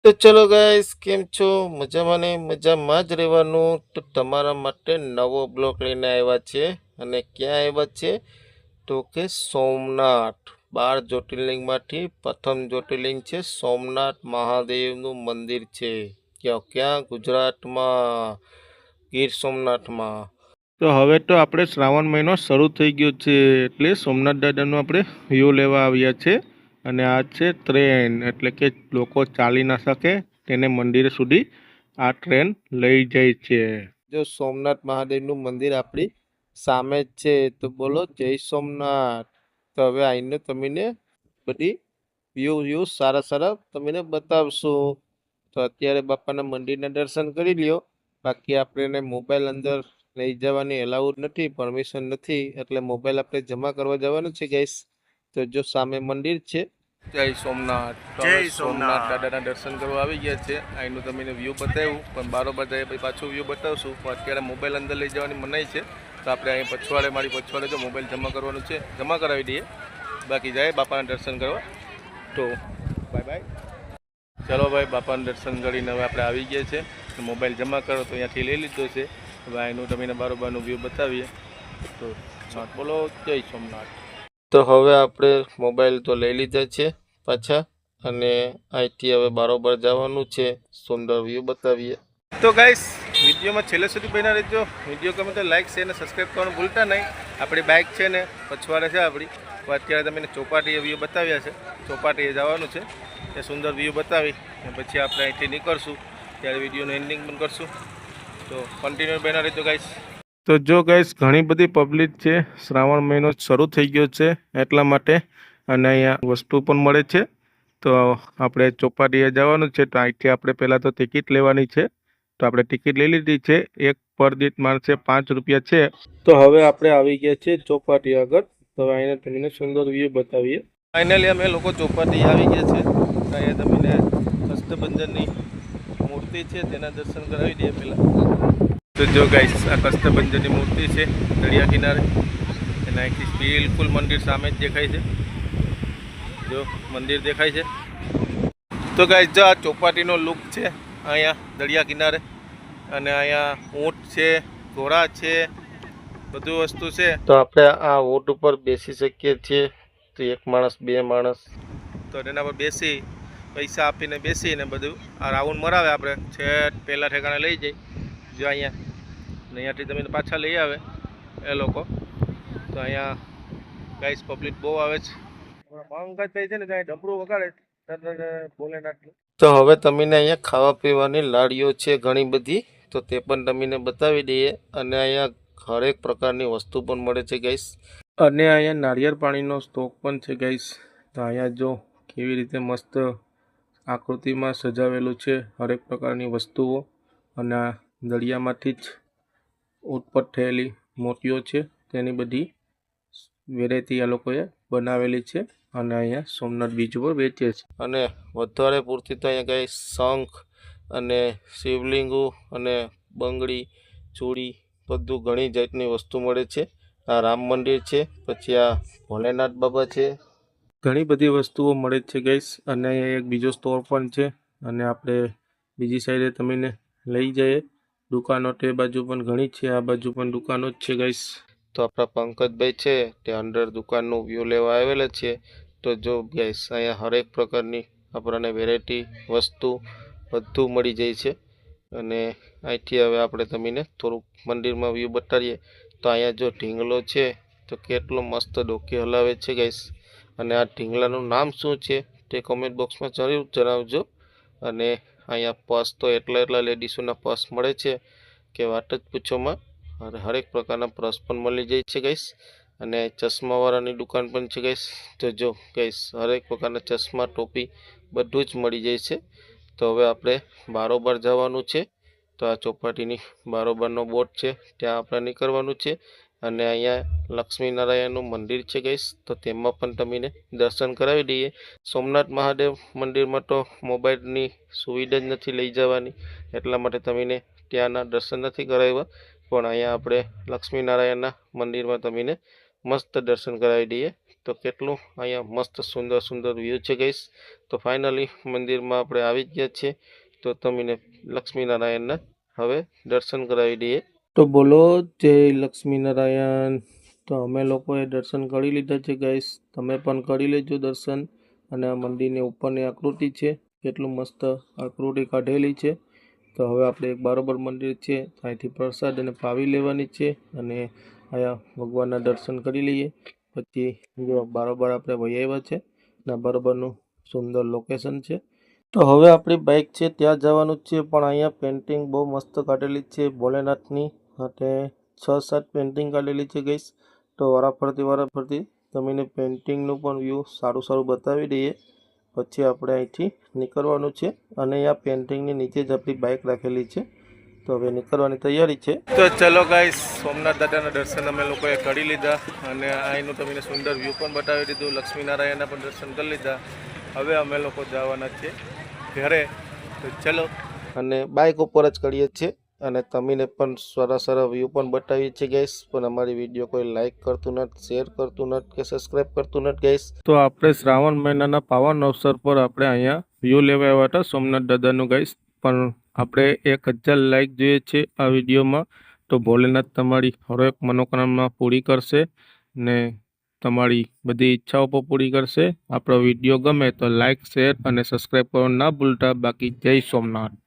તો ચલો ગાઈસ, કેમ છો? મજામાં ને મજામાં જ રહેવાનું. તો તમારા માટે નવો બ્લોગ લઈને આવ્યા છે. અને ક્યાં આવ્યા છે? તો કે સોમનાથ. 12 જ્યોતિર્લિંગમાંથી પ્રથમ જ્યોતિર્લિંગ છે સોમનાથ મહાદેવનું મંદિર છે. ક્યાં? ગુજરાતમાં, ગીર સોમનાથમાં. તો હવે તો આપણે શ્રાવણ મહિનો શરૂ થઈ ગયો છે, એટલે સોમનાથ દાદાનું આપણે વ્યૂ લેવા આવ્યા છે. અને આ છે ટ્રેન, એટલે કે લોકો ચાલી ના શકે તેને મંદિર સુધી આ ટ્રેન લઈ જાય છે. જો સોમનાથ મહાદેવનું મંદિર આપણી સામે જ છે, તો બોલો જય સોમનાથ. તો હવે આઈને તમને બધી વ્યૂ સારા તમને બતાવશું. તો અત્યારે બાપાના મંદિરના દર્શન કરી લ્યો. બાકી આપણે મોબાઈલ અંદર લઈ જવાની એલાઉડ નથી, પરમિશન નથી, એટલે મોબાઈલ આપણે જમા કરવા જવાનું છે ગાઈસ. તો જો સામે મંદિર છે. જય સોમનાથ. જય સોમનાથ સોમનાથ. દાદાના દર્શન કરવા આવી ગયા છે. અહીંનું તમને વ્યૂ બતાવ્યું, પણ બારોબાર જાય પછી પાછું વ્યૂ બતાવશું. પણ અત્યારે મોબાઈલ અંદર લઈ જવાની મનાઈ છે, તો આપણે અહીં મારી પછવાડે જો મોબાઈલ જમા કરવાનું છે, જમા કરાવી દઈએ. બાકી જાય બાપાના દર્શન કરવા. તો બાય બાય. ચલો ભાઈ, બાપાના દર્શન કરીને હવે આપણે આવી ગયા છે. મોબાઈલ જમા કરો તો અહીંયાથી લઈ લીધો છે. હવે અહીંનું તમને બારોબારનું વ્યૂ બતાવીએ. તો બોલો જય સોમનાથ. તો હવે આપણે મોબાઈલ તો લઈ લીધા છે પાછા, અને અહીંથી હવે બારોબાર જવાનું છે. સુંદર વ્યૂ બતાવીએ. તો ગાઈસ, વિડીયોમાં છેલ્લે સુધી બન્યા રહેજો. વિડીયો ગમે તો લાઈક, શેર અને સબસ્ક્રાઈબ કરવાનું ભૂલતા નહીં. આપણી બાઇક છે ને પછવાડે છે આપણી. અત્યારે તમને ચોપાટીએ વ્યૂ બતાવ્યા છે. ચોપાટીએ જવાનું છે, એ સુંદર વ્યૂ બતાવી અને પછી આપણે અહીંથી નીકળશું. ત્યારે વિડીયોનું એન્ડિંગ પણ કરશું. તો કન્ટિન્યુ બન્યા રહેજો ગાઈસ. તો જો ગાઈસ, ઘણી બધી પબ્લિક છે. શ્રાવણ મહિનો શરૂ થઈ ગયો છે એટલા માટે, અને અહીંયા વસ્તુ પણ મળે છે. તો આપણે ચોપાટીએ જવાનું છે, તો અહીંથી આપણે પહેલાં તો ટિકિટ લેવાની છે. તો આપણે ટિકિટ લઈ લીધી છે. એક પર દીઠ માણસે 5 રૂપિયા છે. તો હવે આપણે આવી ગયા છીએ ચોપાટી આગળ. તો અહીંયા તમને સુંદર વ્યૂ બતાવીએ. ફાઇનલી અમે લોકો ચોપાટી આવી ગયા છે. અહીંયા તમને કષ્ટભંજનની મૂર્તિ છે, તેના દર્શન કરાવી દઈએ પહેલાં. તો જો ગાઈસ, આ કષ્ટભંજનની મૂર્તિ છે દરિયા કિનારે. એના અહીંથી બિલકુલ મંદિર સામે જ દેખાય છે. જો મંદિર દેખાય છે. તો ગાઈસ, જો આ ચોપાટીનો લુક છે અહીંયા દરિયા કિનારે. અને અહીંયા ઊંટ છે, ઘોડા છે, બધું વસ્તુ છે. તો આપણે આ ઊંટ ઉપર બેસી શકીએ છીએ. તો એક માણસ, બે માણસ, તો એના પર બેસી પૈસા આપીને બેસીને બધું આ રાઉન્ડ મરાવે. આપણે છેટ પહેલાં ઠેકાણે લઈ જઈ. જો અહીંયા અહીંયાથી તમે પાછા લઈ આવે એ લોકો. તો અહીંયા ગાઈસ પબ્લિક બહુ આવે છે. પંકજભાઈ છે ને ત્યાં ડમરું વગાડે ભોલેનાથ. તો હવે તમને અહીંયા ખાવા પીવાની લારીઓ છે ઘણી બધી. તો તે પણ તમને બતાવી દઈએ. અને અહીંયા હરેક પ્રકારની વસ્તુ પણ મળે છે ગાઈસ. અને અહીંયા નારિયેળ પાણીનો સ્ટોક પણ છે ગાઈસ. તો અહીંયા જો કેવી રીતે મસ્ત આકૃતિમાં સજાવેલું છે હરેક પ્રકારની વસ્તુઓ. અને આ દરિયામાંથી જ ઉત્પન્ન થયેલી મોતીઓ છે, તેની બધી વેરાયટી આ લોકોએ બનાવેલી છે. અને અહીંયા સોમનાથ બીચ ઉપર વેચે છે. અને વધારે પૂરતી તો અહીંયા કંઈ શંખ અને શિવલિંગો અને બંગડી, ચૂડી, બધું ઘણી જાતની વસ્તુ મળે છે. આ રામ મંદિર છે, પછી આ ભોલેનાથ બાબા છે, ઘણી બધી વસ્તુઓ મળે છે ગાઈસ. અને અહીંયા એક બીજો સ્ટોર પણ છે. અને આપણે બીજી સાઈડે તમને લઈ જઈએ. દુકાનો તે બાજુ પણ ઘણી છે, આ બાજુ પણ દુકાનો જ છે ગાઈસ. તો આપણા પંકજભાઈ છે તે અંદર દુકાનનું વ્યૂ લેવા આવેલા છે. તો જો ગાઈસ, અહીંયા હરેક પ્રકારની આપણને વેરાયટી વસ્તુ બધું મળી જાય છે. અને અહીંથી હવે આપણે તમને થોડુંક મંદિરમાં વ્યૂ બતાડીએ. તો અહીંયા જો ઢીંગલો છે, તો કેટલો મસ્ત ડોકી હલાવે છે ગાઈસ. અને આ ઢીંગલાનું નામ શું છે તે કોમેન્ટ બોક્સમાં જરૂર જણાવજો. અને અહીંયા પર્સ તો એટલા લેડીસોના પર્સ મળે છે કે વાત જ પૂછોમાં. અને હરેક પ્રકારના પર્સ પણ મળી જાય છે ગાઈસ. અને ચશ્માવાળાની દુકાન પણ છે ગાઈસ. તો જો ગાઈસ, હરેક પ્રકારના ચશ્મા, ટોપી બધું જ મળી જાય છે. તો હવે આપણે બારોબાર જવાનું છે. તો આ ચોપાટીની બારોબારનો બોર્ડ છે, ત્યાં આપણે નીકળવાનું છે. અને અહીંયા લક્ષ્મીનારાયણનું મંદિર છે ગાઈસ. તો તેમાં પણ તમને દર્શન કરાવી દઈએ. સોમનાથ મહાદેવ મંદિરમાં તો મોબાઈલની સુવિધા જ નથી લઈ જવાની, એટલા માટે તમને ત્યાંના દર્શન નથી કરાવ્યા. પણ અહીંયા આપણે લક્ષ્મીનારાયણના મંદિરમાં તમને મસ્ત દર્શન કરાવી દઈએ. તો કેટલું અહીંયા મસ્ત સુંદર સુંદર વ્યૂ છે ગાઈસ. તો ફાઇનલી મંદિરમાં આપણે આવી જ ગયા છીએ. તો તમને લક્ષ્મીનારાયણના હવે દર્શન કરાવી દઈએ. તો બોલો જય લક્ષ્મીનારાયણ. તો અમે લોકોએ દર્શન કરી લીધા છે ગાઈસ. તમે પણ કરી લેજો દર્શન. અને આ મંદિરની ઉપરની આકૃતિ છે, કેટલું મસ્ત આકૃતિ કાઢેલી છે. તો હવે આપણે એક બારોબર મંદિર છે, અહીંથી પ્રસાદ અને પાવી લેવાની છે અને અહીંયા ભગવાનના દર્શન કરી લઈએ. પછી જો બારોબર આપણે વહી આવ્યા છે ને બરોબરનું સુંદર લોકેશન છે. તો હવે આપણી બાઇક છે ત્યાં જવાનું જ છે, પણ અહીંયા પેન્ટિંગ બહુ મસ્ત કાઢેલી છે ભોલેનાથની. અને 6-7 પેન્ટિંગ કાઢેલી છે ગઈશ. તો વારાફરતી તમને પેન્ટિંગનું પણ વ્યૂ સારું બતાવી દઈએ. પછી આપણે અહીંથી નીકળવાનું છે અને આ પેન્ટિંગની નીચે જ આપણી બાઇક રાખેલી છે. તો હવે નીકળવાની તૈયારી છે. તો ચલો ગાઈસ, સોમનાથ દાદાના દર્શન અમે લોકોએ કરી લીધા અને અહીંનું તમને સુંદર વ્યૂ પણ બતાવી દીધું. લક્ષ્મીનારાયણના પણ દર્શન કરી લીધા. હવે અમે લોકો જવાના છે ઘરે. તો ચલો, અને બાઇક ઉપર જ કરીએ છીએ અને તમને પણ સારા વ્યૂ પણ બતાવીએ છીએ ગાઈસ. પણ અમારી વિડીયો કોઈ લાઇક કરતું નથી, શેર કરતું નથી કે સબસ્ક્રાઈબ કરતું નથી ગાઈસ. તો આપણે શ્રાવણ મહિનાના પાવન અવસર પર આપણે અહીંયા વ્યૂ લેવા આવ્યા હતા સોમનાથ દાદાનું ગાઈસ. પણ આપણે 1000 લાઇક જોઈએ છે આ વિડીયોમાં. તો ભોલેનાથ તમારી હરેક મનોકામના પૂરી કરશે ને તમારી બધી ઈચ્છાઓ પણ પૂરી કરશે. આપણો વિડીયો ગમે તો લાઇક, શેર અને સબસ્ક્રાઈબ કરવાનું ના ભૂલતા. બાકી જય સોમનાથ.